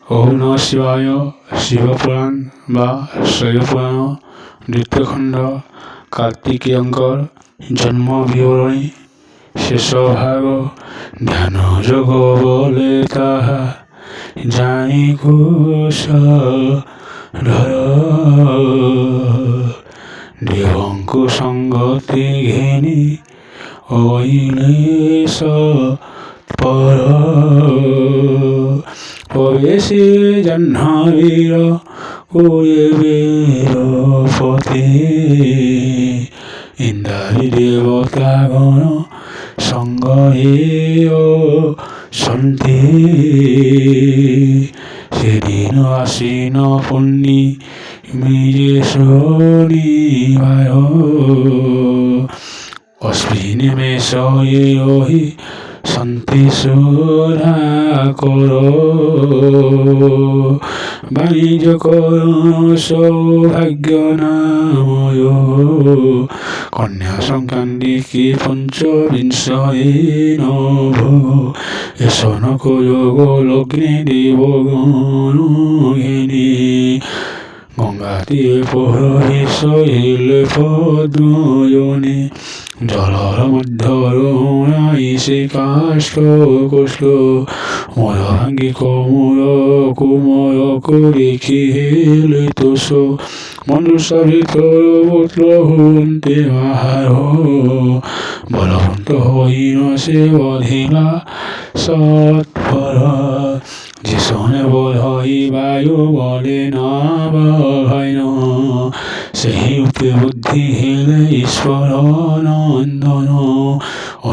ওম নমঃ শিবায়। শিবপুরাণ বা শৈবপুরাণ দ্বিতীয় খণ্ড কার্তিকেয়ঙ্কর জন্ম বিবরণী শেষ ভাগ। ধ্যান যোগ বলে তাহা জানি কুশধর, দেবঙ্কু সঙ্গতি ঘেনি ওইলে সৎপর, প্রবেশে জাহ্নবীর কুয়েবের পথে, ইন্দ্রাদি দেবতাগণ সঙ্গ এও সন্তে, সেদিন আশ্বিন পূর্ণিমে শনিবার, অশ্বিনী মেষ এহি সন্তি সুধাকর, বাণিজ্য করুণ সৌভাগ্য নাময়, কন্যা সংক্রান্তিকে পঞ্চবিংশ নভ, এসনক যোগ লগ্নে দেবগণ ঘেনে, গঙ্গা তীরে প্রহরিত হইলে পদ্মজনে, জলর মধ্যর আইসে কাষ্ঠ কোষ্ঠ, মর ভাঙ্গি কোমর কুমর করে খেলে তোষ, মনুষ্য ভিতর পুত্র হুন্তে আহার, বলবন্ত হইন সে অধিলা সৎপর, যে শোনে বল হই বায়ু বলে না ভয়, সেই রূপে বুদ্ধি হেলে ঈশ্বর নন্দন,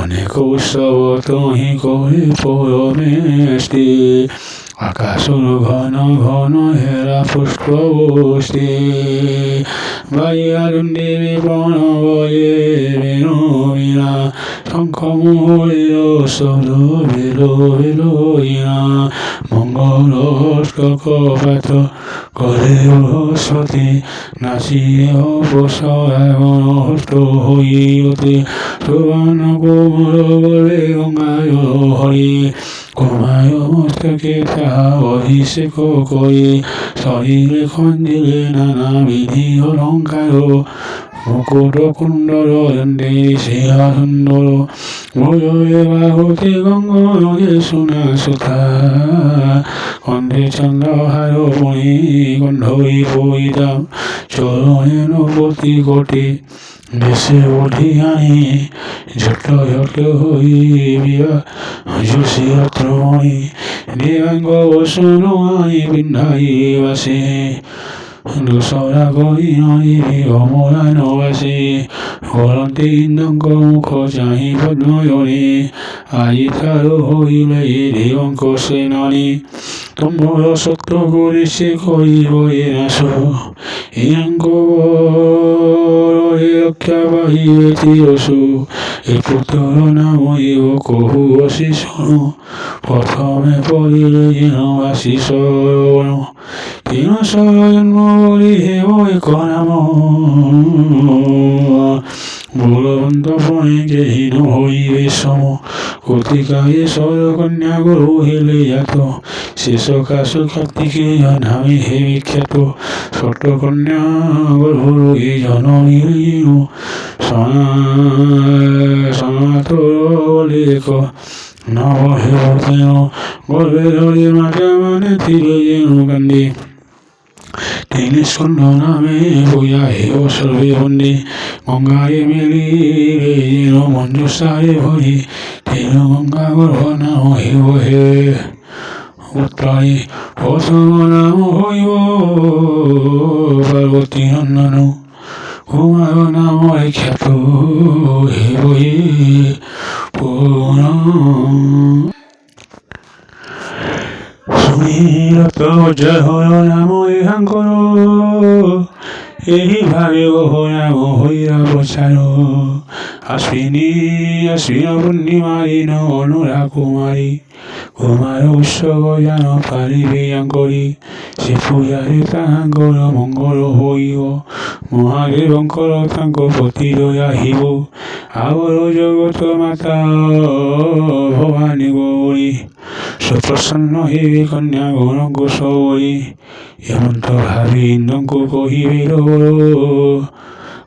অনেক উৎসব তহি করে পরমেষ্টে, আকাশর ঘন ঘন হেরা পুষ্প বসে, বাড়িয়ারুণ্ডে প্রণবয়ে বেণু বীণা, শঙ্খ মোহরের শব্দ বেলো বেলো ইনা, মঙ্গল কপাত করে বৃহস্পতি, নাচিয়ে অপসরাগণ হস্ত হইতে, সুবর্ণ কোমল বলে গঙ্গায় হরি, কুমায় মস্তকে তাহা অভিষেক করে, শরীরে খঞ্জিলে নানা বিধি অলঙ্কার, মুকুট কুণ্ডল দণ্ডে শিহা সুন্দর, ভুজয়ে বাহুতে গঙ্গনে সোনা সুতা, কণ্ঠে চন্দ্রহার মণি গন্ধই পরিধাম, চরণে নবতি কোটি দেশে অধিয়ানি, ঝট ঝট হই বিয়া যোশিয়াত্রমণি, দেবাঙ্গ বসন আই বিন্ধাই বাসে, দুসরা করি নই অমরানবাসী, গলন্তে ইন্দঙ্ক মুখ চাহি পদ্ময়নি, আজি তার হইলে দেবঙ্ক সেনানি, তোমর সত্য করে সে করিব এ নাশ, ইয়ঙ্ক রক্ষা বাহিবে চিরসু, এ পুত্র নাম ইব কহু অশি শোনো, প্রথমে পড়িলে যেন আসি শরণ, কেন জন্ম বলি হেব এক নাম, বলবন্ত প্রণেকে হীন হইবে সম, কতিকায়ে সরকন্যা গরু হেলে যাত, শেষ কাশ কার্তিকেয় নামে হে বিখ্যাত, ছোট কন্যা গর্ভর এ জননী সনাতর লেখ, নব হেব তেন গর্ভে ধরে মাতা মানে তীরে যেন কান্দি, তিনি স্কন্ধ নামে বইয়া হেব সর্বে বন্দী, গঙ্গারে মেলিলে যেন মঞ্জুষারে ভরি, তেন গঙ্গা গর্ভ নাম হেব হে উত্তরে, প্রথম নাম হইব পার্বতী নন্দন, কুমার নাম খ্যাত হেব হে পুন, সুনীলত জয় নাম ইহাঙ্কর, এই ভাবে গহ নাম হইয়া প্রচার, আশ্বিন পূর্ণিমারি অনুরা কুমারী, কুমার উৎসব যেন পারিবে করি, সে পূজারে তাহাঙ্কর মঙ্গল হইব, ମହାଦେବଙ୍କର ତାଙ୍କ ପତିରେ আহিବ ଆବର ଜଗତ ମାତା ଭବାନୀ ଗୌରୀ ସୁପ୍ରସନ୍ନ ହେବେ କନ୍ୟା ଗଣଙ୍କୁ ସବରି ଏମନ୍ତ ଭାବି ଇନ୍ଦ୍ରଙ୍କୁ କହିବେ ରବର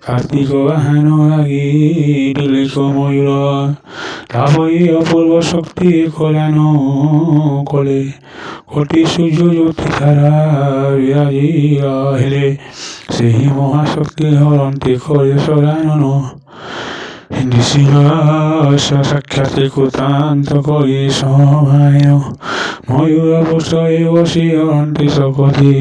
କାର୍ତ୍ତିକ ବାହାନ ଲାଗିଲେ ମୟୂର ତାପରେ ଅପୂର୍ବ ଶକ୍ତି କଲ୍ୟାଣ କଲେ କୋଟି ସୂର୍ଯ୍ୟ ଜ୍ୟୋତି ତାରା ବିରାଜିଲା ହେଲେ ସେହି ମହାଶକ୍ତି ହରନ୍ତି କରେ ସଦାନନ ସାକ୍ଷାତ କୃତାନ୍ତ କରି ସମାୟ ମୟୂର ପୁଷ୍ପରେ ବସି ହରନ୍ତି ଶପଥି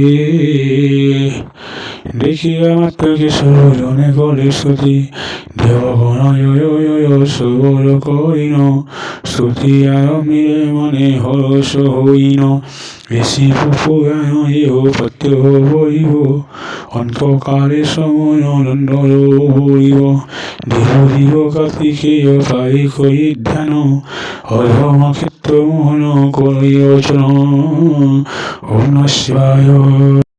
ଦେଖିବା ମାତ୍ରକେ ସର୍ବଜନେ କଲେ ସ୍ତୁତି ଦେବଗଣ ଜୟ ଜୟ ସୁବର କରିନ ସ୍ତୁତି ଆରମ୍ଭରେ ମନେ ହରଷ ହୋଇନ বেশি গান এও প্রত্যহ বইব অন্তকালে সময় নন্দর বইব দেব দিব কার্তিকেয় পাই করি ধ্যান অধম ক্ষেত্র মোহন করি অচন ওম নমঃ শিবায়।